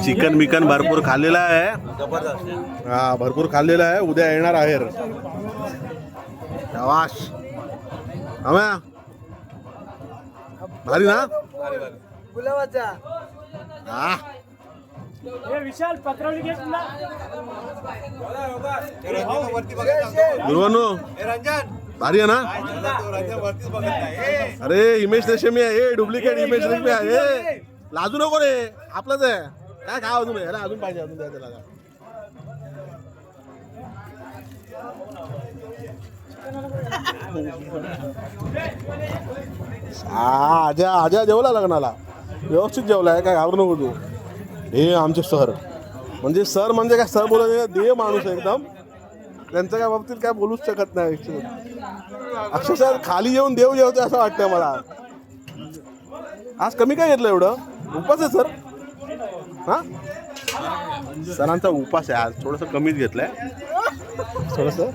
Chicken बिकन भरपूर खाल्लेला आहे. हा भरपूर खाल्लेला आहे. उद्या येणार आहे. शाबाश आम्या भारी ना गुलाबाचा हा विशाल पत्रवली घेत ना गुरुवानो भारी आहे ना. अरे हिमेश रेशमी आहे. डुप्लिकेट हिमेश रेशमी आहे. लाजू नको रे. आपलंच आहे. काय खा अजून याला अजून पाहिजे अजून द्या त्याला. आजा आजा जेवला लग्नाला व्यवस्थित जेवलाय. काय घाबरू नको तू. हे आमचे सर म्हणजे काय सर बोलत देव माणूस आहे एकदम. त्यांच्या काय बाबतीत काय बोलूच शकत नाही. अक्षरशः खाली येऊन देव जेवतो असं वाटतंय मला. आज कमी काय घेतलं एवढं. उपास आहे सर. हा सरांचा उपास आहे आज. थोडंसं कमीच घेतलंय. थोडंसं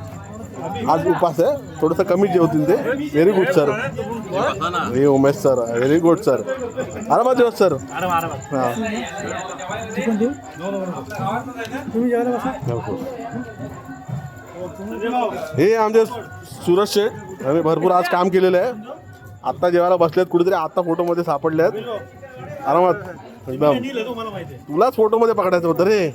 आज उपास आहे. थोडंसं कमीच जेवतील ते. Very good sir. हे Umesh sir very good sir. आरामात जेवत सर. हां हे आमचे सुरज शेठ आम्ही भरपूर आज काम केलेलं आहे. आत्ता जेवायला बसलेत कुठेतरी. आत्ता फोटोमध्ये सापडले आहेत. आरामात एकदम. तुलाच फोटोमध्ये पकडायचं होतं रे.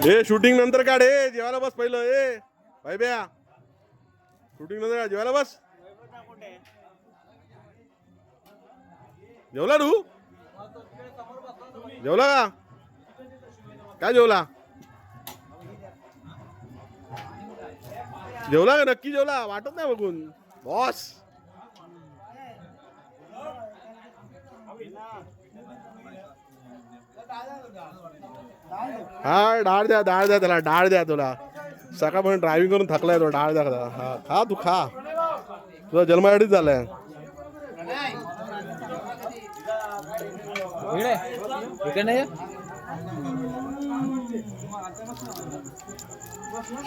ए शूटिंग नंतर काढ. ए जेवायला बस पहिलं. ए भाई ब्या शूटिंग नंतर जेवायला बस. जेवला तू. जेवला का काय जेवला. जेवला का नक्की जेवला. वाटत नाही बघून बॉस. हा डाळ द्या त्याला. डाळ द्या तुला. सकाळपर्यंत ड्रायव्हिंग करून थकलाय तो. डाळ द्या त्याला. हा खा तू खा. तुझा जन्मासाठीच झालाय.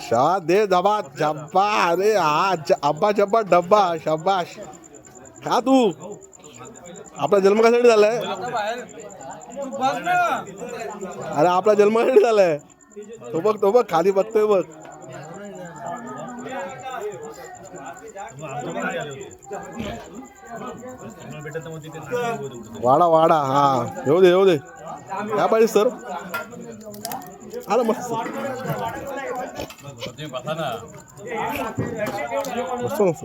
शा दे दबा जब्बा. अरे हा अब्बा जब्बा डब्बा. शाबाश खा तू. आपला जन्म कशासाठी झालाय. अरे आपला जन्म कशासाठी झालाय. तो बघ खाली बघतोय बघ. वाडा हा येऊ दे. काय पाहिजे सर. आला मस्त मस्त.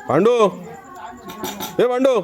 पांडू हे पांडू